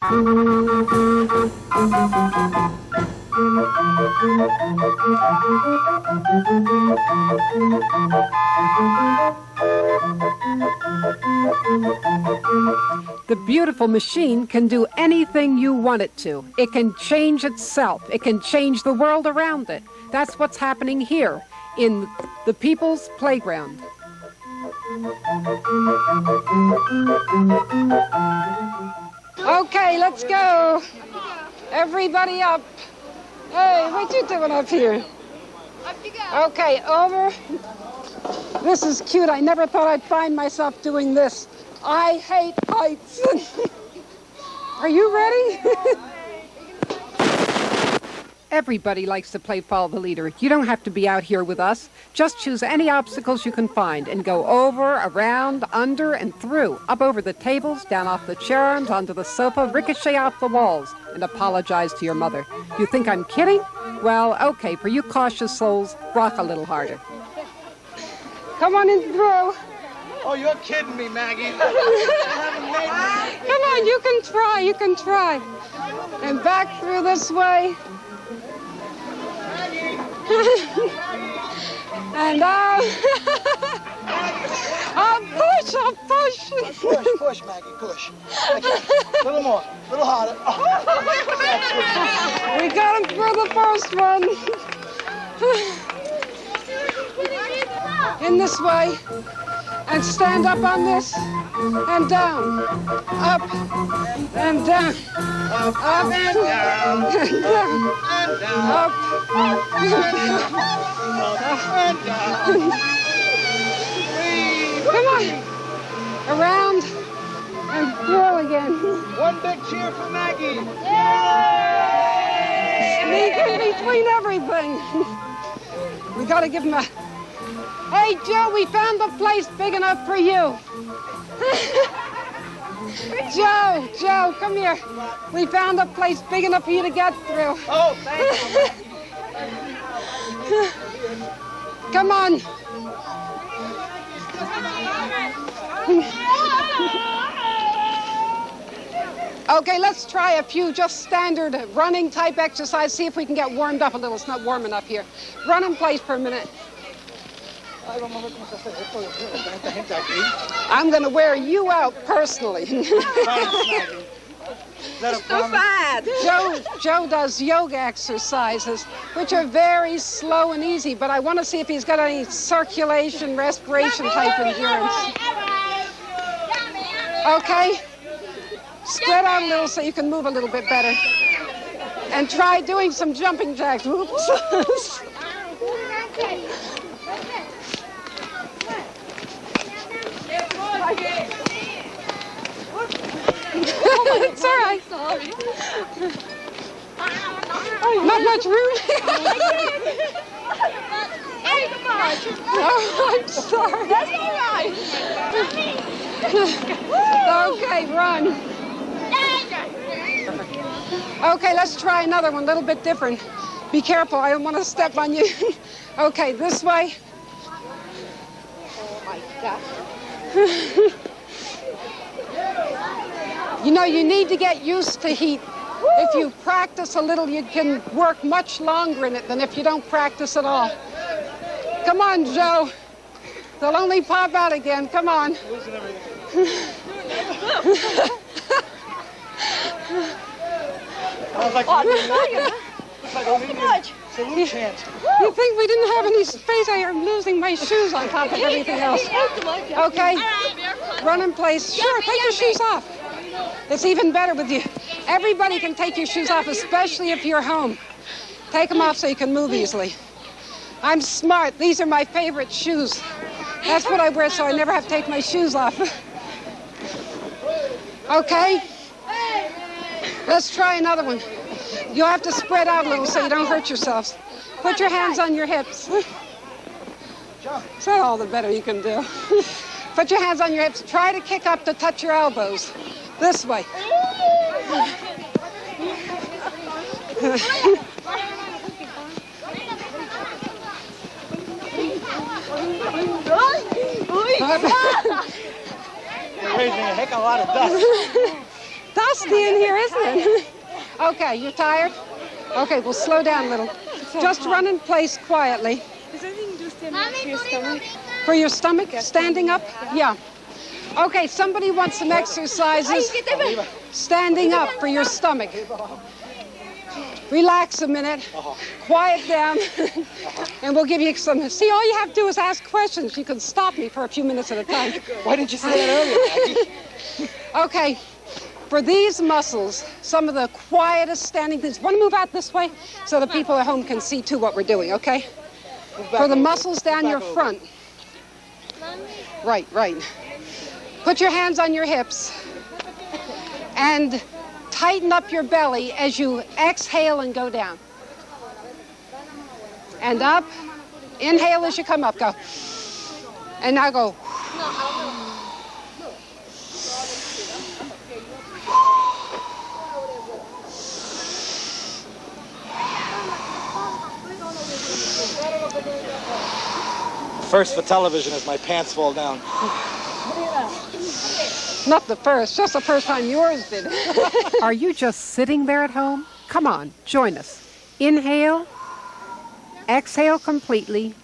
The beautiful machine can do anything you want it to. It can change itself. It can change the world around it. That's what's happening here in the People's Playground. Okay, let's go. Everybody up. Hey, what you doing up here? Up you go. Okay, over. This is cute. I never thought I'd find myself doing this. I hate heights. Are you ready? Everybody likes to play Follow the Leader. You don't have to be out here with us. Just choose any obstacles you can find and go over, around, under, and through. Up over the tables, down off the chair arms, onto the sofa, ricochet off the walls, and apologize to your mother. You think I'm kidding? Well, okay, for you cautious souls, rock a little harder. Come on in through. Oh, you're kidding me, Maggie. Come on, you can try. And back through this way. And I'll push. Push, Maggie, push. Okay. A little more, a little harder. We got him through the first one. In this way. And stand up on this. And down. Up. And down. Up Up. and down. And down. And down. Up. And down. Come on. Around and through again. One big cheer for Maggie. Sneak in between everything. We got to give him a... Hey, Joe, we found a place big enough for you. Joe, come here. We found a place big enough for you to get through. Oh, thank you. Come on. Okay, let's try a few just standard running type exercise. See if we can get warmed up a little. It's not warm enough here. Run in place for a minute. I'm going to wear you out personally. So bad. Joe does yoga exercises, which are very slow and easy, but I want to see if he's got any circulation, respiration type endurance. Okay? Spread out a little so you can move a little bit better. And try doing some jumping jacks. Oops. It's all right. Sorry. Not much room. Hey, come on. Oh, I'm sorry. That's all right. Okay, run. Okay, let's try another one, a little bit different. Be careful, I don't want to step on you. Okay, this way. Oh, my God. You know, you need to get used to heat. If you practice a little, you can work much longer in it than if you don't practice at all. Come on, Joe. They'll only pop out again. Come on. Losing everything. I was like, it's like an Indian salute chant. You think we didn't have any space? I am losing my shoes on top of everything else. Okay, run in place. Sure, take your shoes off. It's even better with you. Everybody can take your shoes off, especially if you're home. Take them off so you can move easily. I'm smart. These are my favorite shoes. That's what I wear so I never have to take my shoes off. Okay? Let's try another one. You'll have to spread out a little so you don't hurt yourselves. Put your hands on your hips. Is that all the better you can do? Put your hands on your hips. Try to kick up to touch your elbows. This way. You're raising a heck of a lot of dust. Dusty in here, isn't Okay, you tired? Okay, we'll slow down a little. Just run in place quietly. Is there anything to do standing up for your stomach? For your stomach, standing up? Yeah. Okay, somebody wants some exercises. Standing up for your stomach. Relax a minute. Quiet down. And we'll give you some. See, all you have to do is ask questions. You can stop me for a few minutes at a time. Why didn't you say that earlier, Maggie? Okay. For these muscles, some of the quietest standing things. Want to move out this way so the people at home can see too what we're doing, okay? For the muscles down your front. Right. Put your hands on your hips and tighten up your belly as you exhale and go down. And up. Inhale as you come up. Go. And now go. First for television as my pants fall down. Not the first, just the first time yours did. Are you just sitting there at home? Come on, join us. Inhale, exhale completely,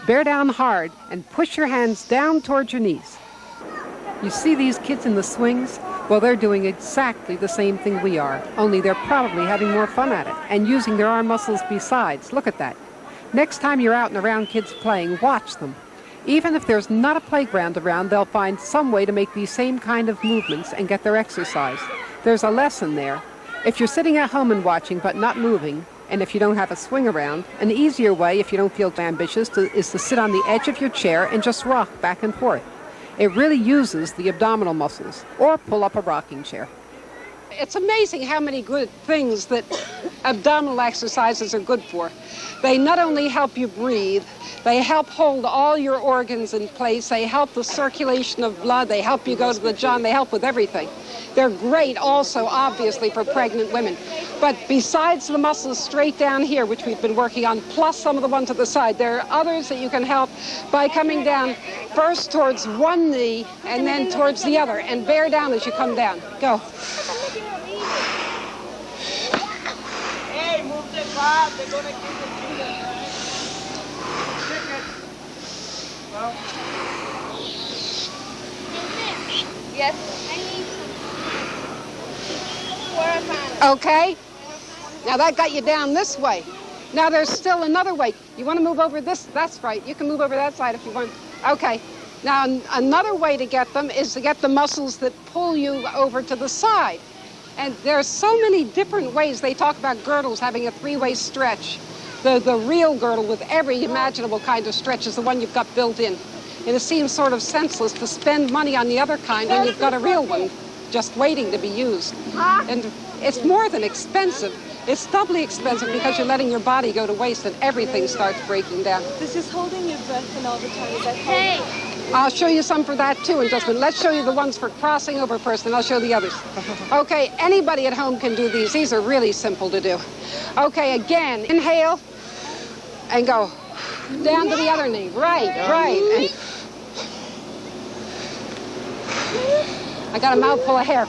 bear down hard, and push your hands down towards your knees. You see these kids in the swings? Well, they're doing exactly the same thing we are, only they're probably having more fun at it and using their arm muscles besides. Look at that. Next time you're out and around kids playing, watch them. Even if there's not a playground around, they'll find some way to make these same kind of movements and get their exercise. There's a lesson there. If you're sitting at home and watching but not moving, and if you don't have a swing around, an easier way, if you don't feel ambitious, is to sit on the edge of your chair and just rock back and forth. It really uses the abdominal muscles, or pull up a rocking chair. It's amazing how many good things that abdominal exercises are good for. They not only help you breathe, they help hold all your organs in place, they help the circulation of blood, they help you go to the gym, they help with everything. They're great also, obviously, for pregnant women. But besides the muscles straight down here, which we've been working on, plus some of the ones at the side, there are others that you can help by coming down first towards one knee and then towards the other, and bear down as you come down. Go. Hey, move the car. They're going to kill the children. Yes. Okay. Now that got you down this way. Now there's still another way. You want to move over this? That's right. You can move over that side if you want. Okay. Now another way to get them is to get the muscles that pull you over to the side. And there's so many different ways. They talk about girdles having a three-way stretch. The real girdle with every imaginable kind of stretch is the one you've got built in. And it seems sort of senseless to spend money on the other kind when you've got a real one just waiting to be used. And it's more than expensive. It's doubly expensive because you're letting your body go to waste and everything starts breaking down. This is holding your breath in all the time. Is that helpful? I'll show you some for that too in just a minute. Let's show you the ones for crossing over first, and I'll show the others. Okay, anybody at home can do these. These are really simple to do. Okay, again, inhale and go down to the other knee. Right. And I got a mouthful of hair.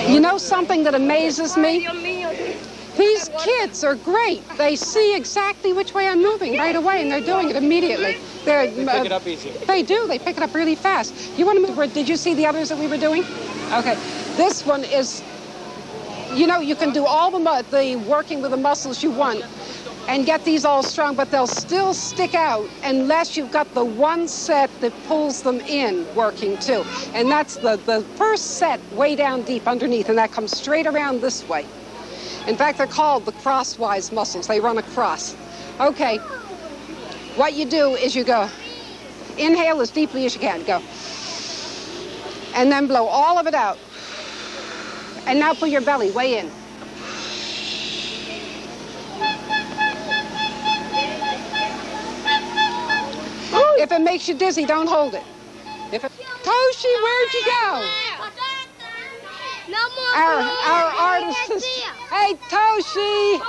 You know something that amazes me? These kids are great. They see exactly which way I'm moving right away, and they're doing it immediately. They pick it up easy. They do. They pick it up really fast. You want to move? Did you see the others that we were doing? Okay. This one is, you know, you can do all the working with the muscles you want and get these all strong, but they'll still stick out unless you've got the one set that pulls them in working too. And that's the first set way down deep underneath, and that comes straight around this way. In fact, they're called the crosswise muscles. They run across. Okay, what you do is you go, inhale as deeply as you can, go. And then blow all of it out. And now pull your belly way in. If it makes you dizzy, don't hold it. Toshi, where'd you go? Our artist is... Hey, Toshi!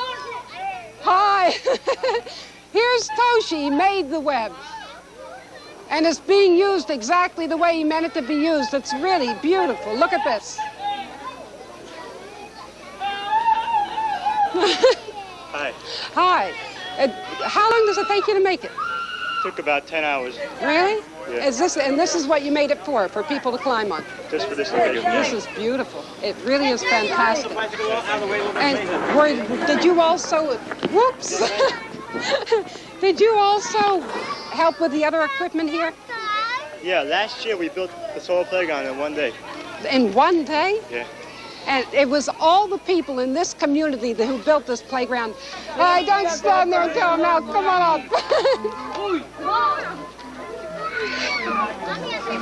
Hi! Here's Toshi, he made the web. And it's being used exactly the way he meant it to be used. It's really beautiful. Look at this. Hi. Hi. How long does it take you to make it? Took about 10 hours Really? Yeah. This is what you made it for people to climb on. just for this video. This is beautiful. It really is fantastic. And did you also, whoops. Did you also help with the other equipment here? Yeah, last year we built the solar playground in one day. In one day? Yeah. And it was all the people in this community who built this playground. Hey, don't stand there and tell them now. Come on up.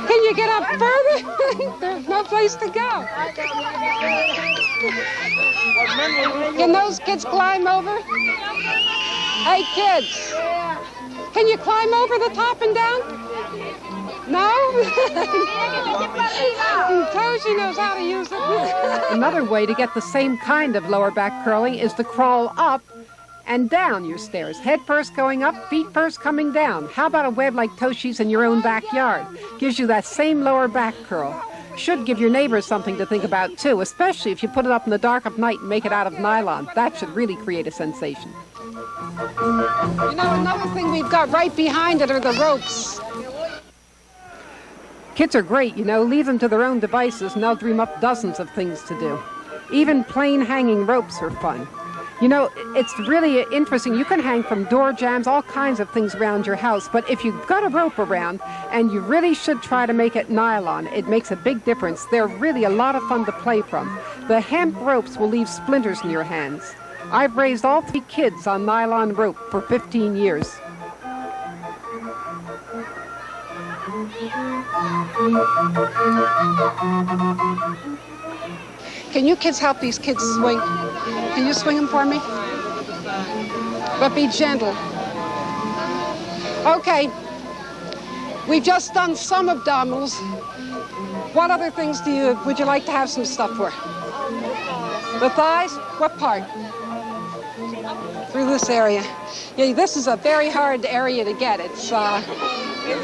Can you get up further? There's no place to go. Can those kids climb over? Hey, kids. Can you climb over the top and down? No? Toshi knows how to use it. Another way to get the same kind of lower back curling is to crawl up and down your stairs. Head first going up, feet first coming down. How about a web like Toshi's in your own backyard? Gives you that same lower back curl. Should give your neighbors something to think about too, especially if you put it up in the dark of night and make it out of nylon. That should really create a sensation. You know, another thing we've got right behind it are the ropes. Kids are great, you know. Leave them to their own devices and they'll dream up dozens of things to do. Even plain hanging ropes are fun. You know, it's really interesting. You can hang from door jambs, all kinds of things around your house, but if you've got a rope around, and you really should try to make it nylon, it makes a big difference. They're really a lot of fun to play from. The hemp ropes will leave splinters in your hands. I've raised all 3 kids on nylon rope for 15 years. Can you kids help these kids swing? Can you swing them for me? But be gentle. Okay. We've just done some abdominals. What other things would you like to have some stuff for? The thighs? What part? Through this area. Yeah, this is a very hard area to get. It's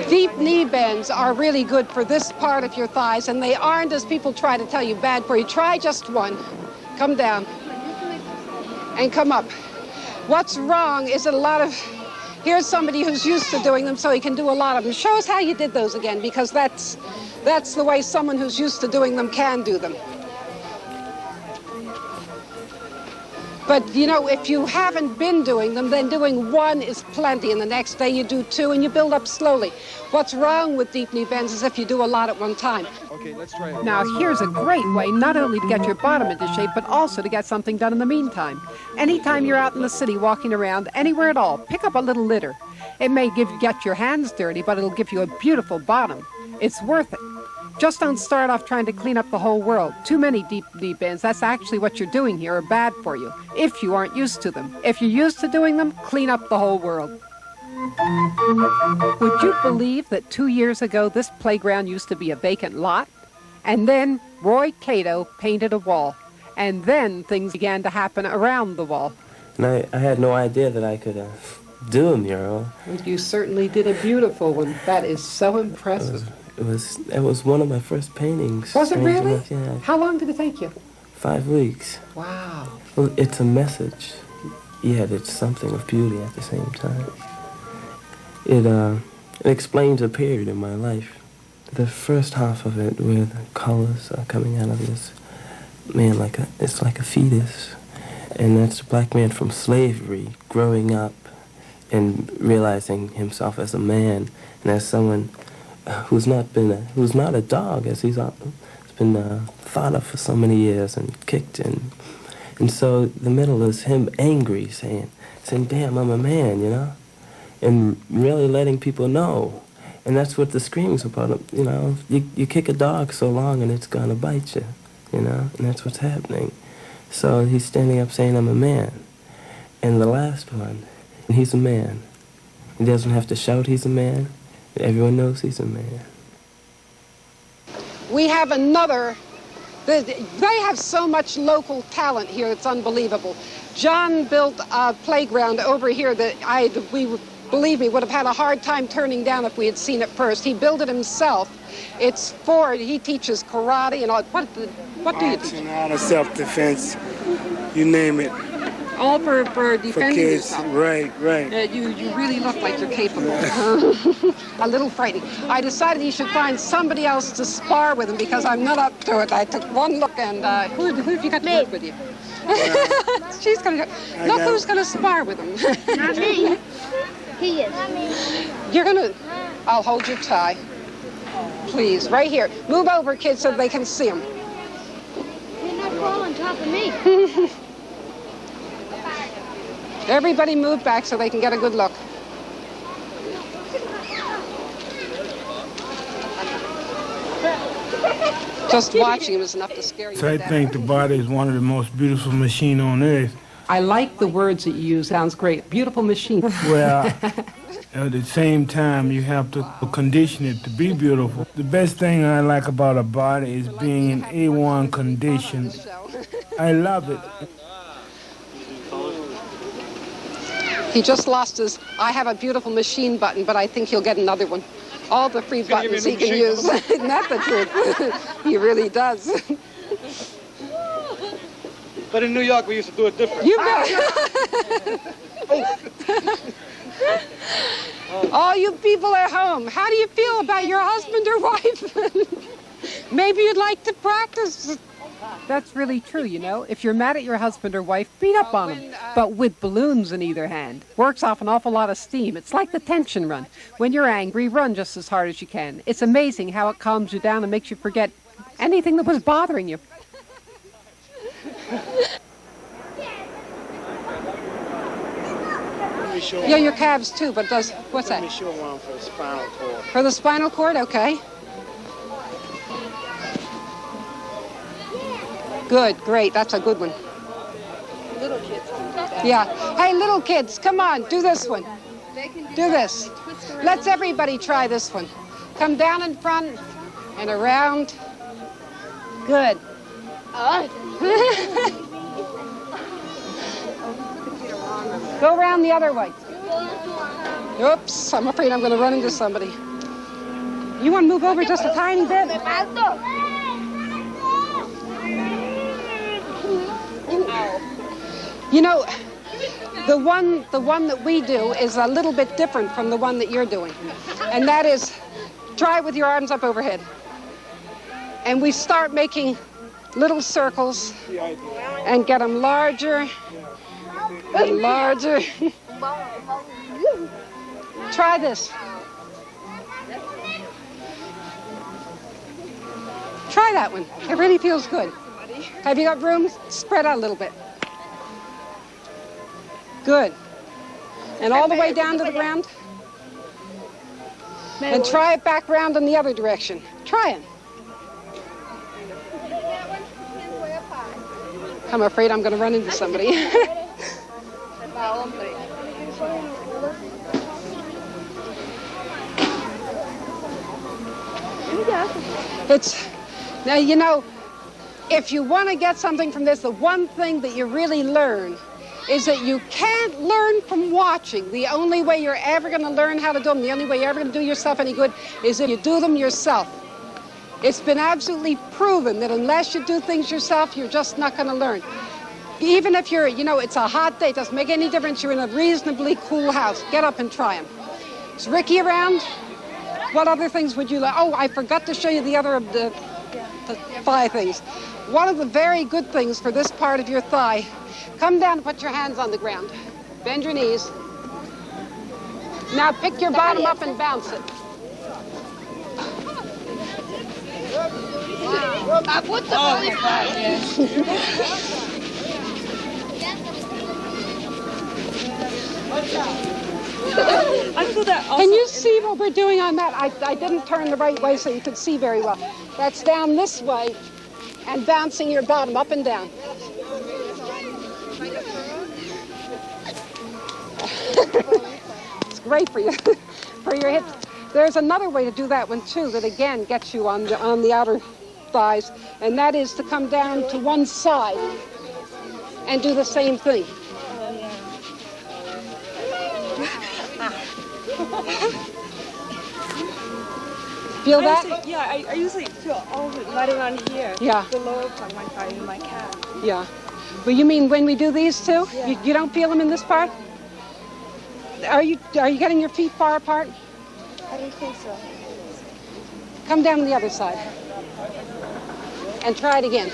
deep knee bends are really good for this part of your thighs, and they aren't, as people try to tell you, bad for you. Try just one. Come down. And come up. What's wrong is that here's somebody who's used to doing them, so he can do a lot of them. Show us how you did those again, because that's the way someone who's used to doing them can do them. But, you know, if you haven't been doing them, then doing one is plenty, and the next day you do 2, and you build up slowly. What's wrong with deep knee bends is if you do a lot at one time. Okay, let's try it. Now, here's a great way not only to get your bottom into shape, but also to get something done in the meantime. Anytime you're out in the city walking around, anywhere at all, pick up a little litter. It may get your hands dirty, but it'll give you a beautiful bottom. It's worth it. Just don't start off trying to clean up the whole world. Too many deep knee bends, that's actually what you're doing here, are bad for you, if you aren't used to them. If you're used to doing them, clean up the whole world. Would you believe that 2 years ago this playground used to be a vacant lot? And then Roy Cato painted a wall. And then things began to happen around the wall. And I had no idea that I could do a mural. You certainly did a beautiful one. That is so impressive. It was one of my first paintings. Was it strange really? enough, yeah. How long did it take you? 5 weeks. Wow. Well, it's a message, yet it's something of beauty at the same time. It explains a period in my life. The first half of it, where the colors are coming out of this man, it's like a fetus, and that's a black man from slavery growing up and realizing himself as a man and as someone who's not a dog, as he's been thought of for so many years and kicked and so the middle is him angry, saying, damn, I'm a man, you know, and really letting people know. And that's what the scream's about, you know. You kick a dog so long and it's gonna bite you, you know, and that's what's happening. So he's standing up saying, I'm a man. And the last one, he's a man. He doesn't have to shout he's a man. Everyone knows he's a man. We have another They have so much local talent here, it's unbelievable. John built a playground over here that believe me, would have had a hard time turning down if we had seen it first. He built it himself. He teaches karate and all. What do you teach? And all the self-defense, you name it. All for defending For kids, yourself. right. You really look like you're capable. A little frightening. I decided he should find somebody else to spar with him because I'm not up to it. I took one look and who have you got to work with you? She's going to look who's going to spar with him. Not me. He is. Not me. You're going to... I'll hold your tie. Please, right here. Move over, kids, so they can see him. You're not fall on top of me. Everybody move back so they can get a good look. Just watching him is enough to scare you. So I think the body is one of the most beautiful machines on earth. I like the words that you use. Sounds great. Beautiful machine. Well, at the same time, you have to condition it to be beautiful. The best thing I like about a body is being in A1 condition. I love it. He just lost his I have a beautiful machine button, but I think he'll get another one. All the free buttons he can use. Isn't that the truth? He really does. But in New York, we used to do it different. You bet. All you people at home, how do you feel about your husband or wife? Maybe you'd like to practice. That's really true, you know. If you're mad at your husband or wife, beat up on him. But with balloons in either hand. Works off an awful lot of steam. It's like the tension run. When you're angry, run just as hard as you can. It's amazing how it calms you down and makes you forget anything that was bothering you. Yeah, your calves too, but does, what's that? Let me show one for the spinal cord. For the spinal cord, okay. Good, great, that's a good one. Little kids can do that. Yeah. Hey, little kids, come on, do this one. Do this. Let's everybody try this one. Come down in front and around. Good. Go around the other way. Oops, I'm afraid I'm going to run into somebody. You want to move over just a tiny bit? You know, the one that we do is a little bit different from the one that you're doing. And that is, try with your arms up overhead. And we start making little circles and get them larger and larger. Try this. Try that one. It really feels good. Have you got room? Spread out a little bit. Good. And all the way down to the ground. And try it back round in the other direction. Try it. I'm afraid I'm going to run into somebody. Now, you know, if you want to get something from this, the one thing that you really learn is that you can't learn from watching. The only way you're ever going to learn how to do them, the only way you're ever going to do yourself any good is if you do them yourself. It's been absolutely proven that unless you do things yourself, you're just not going to learn. Even if you're, you know, it's a hot day, it doesn't make any difference. You're in a reasonably cool house. Get up and try them. Is Ricky around? What other things would you like? Oh, I forgot to show you the other of the thigh things. One of the very good things for this part of your thigh, come down and put your hands on the ground. Bend your knees. Now pick your bottom up and bounce it. Can you see what we're doing on that? I didn't turn the right way so you could see very well. That's down this way and bouncing your bottom up and down. It's great for you, for your hips. There's another way to do that one too that again gets you on the outer thighs, and that is to come down to one side and do the same thing. Feel that? I usually feel all of it right around here. Yeah. The lower part of my thigh and my calf. Yeah. But you mean when we do these two? Yeah. You don't feel them in this part? Are you getting your feet far apart? I don't think so. Come down the other side. And try it again.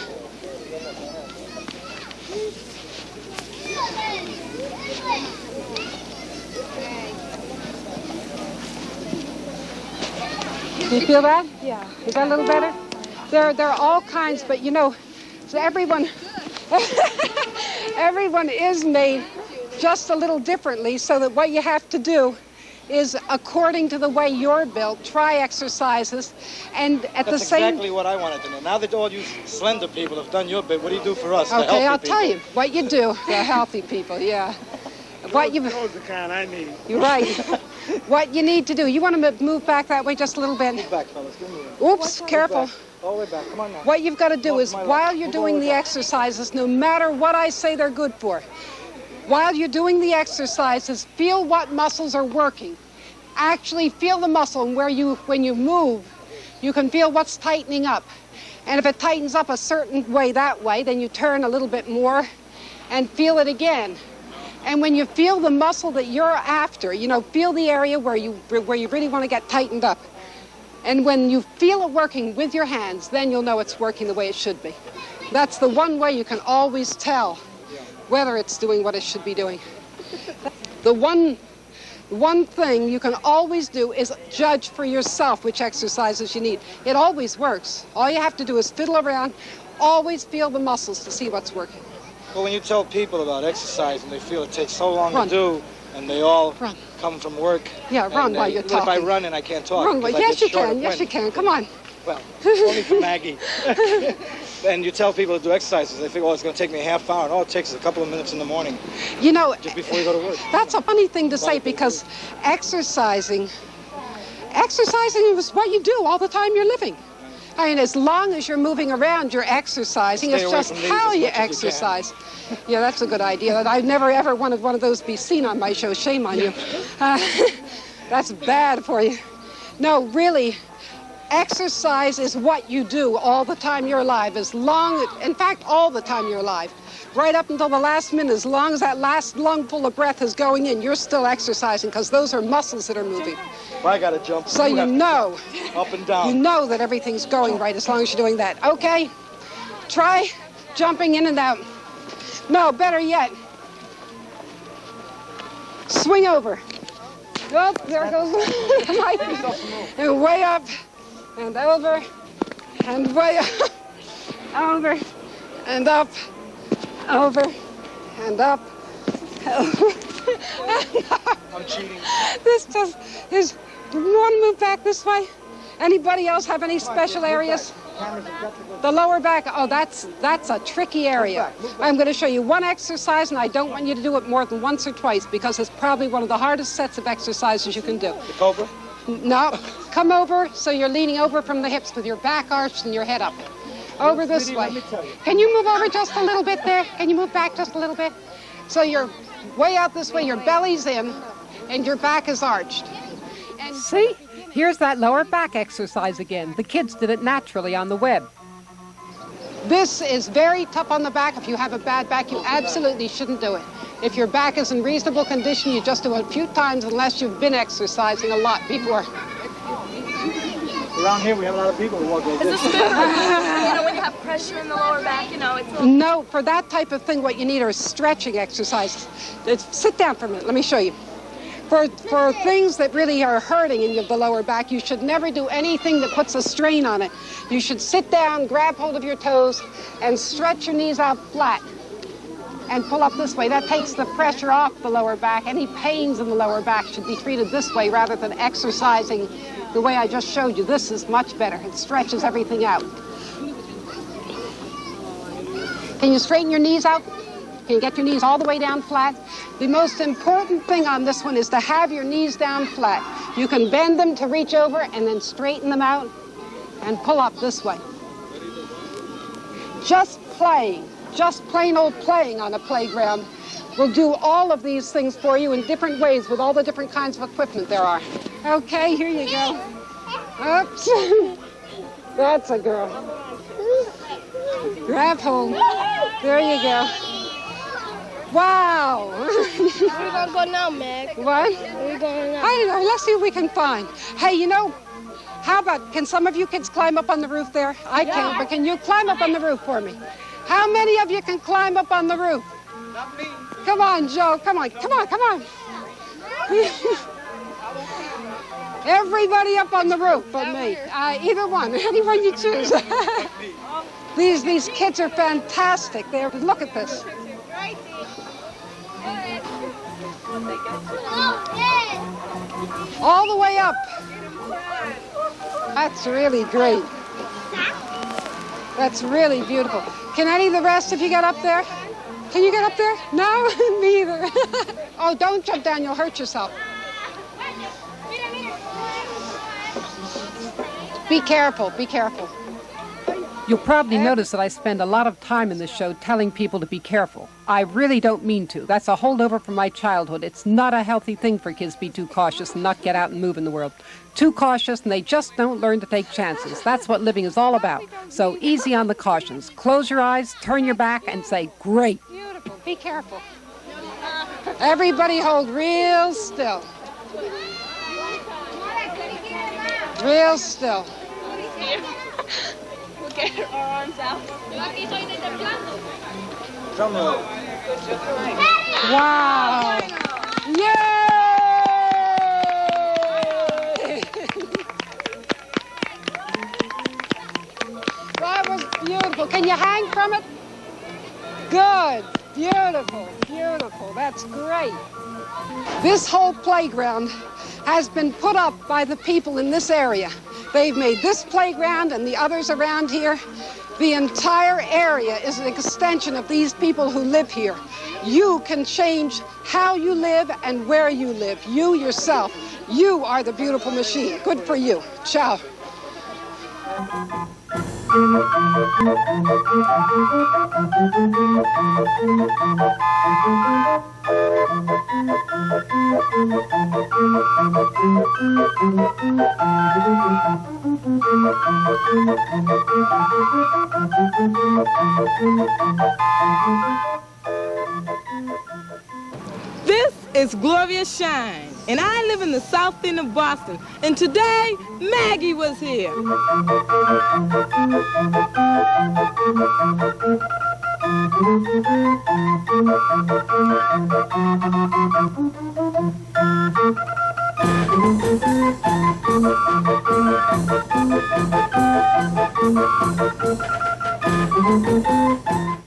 Do you feel that? Yeah. Is that a little better? There are all kinds, but you know, so everyone is made just a little differently, so that what you have to do is, according to the way you're built, try exercises, and at the same... That's exactly what I wanted to know. Now that all you slender people have done your bit, what do you do for us, the healthy Okay, I'll people? tell you what you do, the healthy people, yeah. What you... Those are the kind I need. You're right. What you need to do, you want to move back that way just a little bit. Move back, fellas. Give me a... Oops, careful. All the way back. Come on now. What you've got to do is, Move my while left. you're Move doing all the the way back. exercises, no matter what I say they're good for, while you're doing the exercises, feel what muscles are working. Actually feel the muscle, and when you move, you can feel what's tightening up. And if it tightens up a certain way that way, then you turn a little bit more and feel it again. And when you feel the muscle that you're after, you know, feel the area where you really want to get tightened up. And when you feel it working with your hands, then you'll know it's working the way it should be. That's the one way you can always tell whether it's doing what it should be doing. The one thing you can always do is judge for yourself which exercises you need. It always works. All you have to do is fiddle around, always feel the muscles to see what's working. Well, when you tell people about exercise and they feel it takes so long Run. to do, and they all Run. come from work. Yeah, run and while they- you're If I talking. run and I can't talk. Wrong way. because I Yes, get you short can. of Yes, wind. you can. Come on. Well, only for Maggie. And you tell people to do exercises, they think, oh, it's going to take me a half hour. And all it takes is a couple of minutes in the morning, You know, just before you go to work. that's a funny thing to say, because exercising is what you do all the time you're living. I mean, as long as you're moving around, you're exercising. Stay It's away just from these how as you much as you can. exercise. Yeah, that's a good idea. I've never ever wanted one of those be seen on my show. Shame on you. That's bad for you. No, really, exercise is what you do all the time you're alive. In fact, all the time you're alive. Right up until the last minute, as long as that last lungful of breath is going in, you're still exercising, because those are muscles that are moving. If I got to jump, So you have to know. jump up and down. You know that everything's going right as long as you're doing that. Okay? Try jumping in and out. No, better yet. Swing over. Oh, there goes my feet. And way up, and over, and way up, over, and up, over, and up. I'm cheating. This just is. You want to move back this way? Anybody else have any special areas? The lower back, oh, that's a tricky area. I'm going to show you one exercise, and I don't want you to do it more than once or twice, because it's probably one of the hardest sets of exercises you can do. The cobra? No, come over so you're leaning over from the hips with your back arched and your head up. Over this way. Can you move over just a little bit there? Can you move back just a little bit? So you're way out this way, your belly's in, and your back is arched. And See? Here's that lower back exercise again. The kids did it naturally on the web. this is very tough on the back. If you have a bad back, you absolutely shouldn't do it. If your back is in reasonable condition, you just do it a few times unless you've been exercising a lot before. Around here, we have a lot of people who walk like this. You know, when you have pressure in the lower back, you know, it's a little... No, for that type of thing, what you need are stretching exercises. Sit down for a minute. Let me show you. For things that really are hurting in the lower back, you should never do anything that puts a strain on it. You should sit down, grab hold of your toes, and stretch your knees out flat. And pull up this way. That takes the pressure off the lower back. Any pains in the lower back should be treated this way rather than exercising the way I just showed you. This is much better. It stretches everything out. Can you straighten your knees out? Can you get your knees all the way down flat? The most important thing on this one is to have your knees down flat. You can bend them to reach over and then straighten them out and pull up this way. just playing, just plain old playing on a playground will do all of these things for you in different ways with all the different kinds of equipment there are. Okay, here you go. Oops. That's a girl. Grab hold. There you go. Wow. Where we gonna go now, Meg? What? Where we going now? I don't know. Let's see what we can find. Hey, you know, how about, can some of you kids climb up on the roof there? I can't, but can you climb up on the roof for me? How many of you can climb up on the roof? Not me. Come on, Joe. Come on, come on, come on. Everybody up on the roof but me. Either one, anyone you choose. These kids are fantastic. Look at this. All the way up. That's really great. That's really beautiful. Can any of the rest of you get up there? Can you get up there? No? Me either. Oh, don't jump down. You'll hurt yourself. Be careful. Be careful. You'll probably notice that I spend a lot of time in this show telling people to be careful. I really don't mean to. That's a holdover from my childhood. It's not a healthy thing for kids to be too cautious and not get out and move in the world. Too cautious and they just don't learn to take chances. That's what living is all about. So easy on the cautions. Close your eyes, turn your back, and say, great. Beautiful. Be careful. Everybody hold real still. Real still. Get our arms out. Drum roll. Wow. Yay! That was beautiful. Can you hang from it? Good. Beautiful. Beautiful. That's great. This whole playground has been put up by the people in this area. They've made this playground and the others around here. The entire area is an extension of these people who live here. You can change how you live and where you live. You yourself. You are the beautiful machine. Good for you. Ciao. This is Gloria Shine, and I live in the South End of Boston. And today, Maggie was here.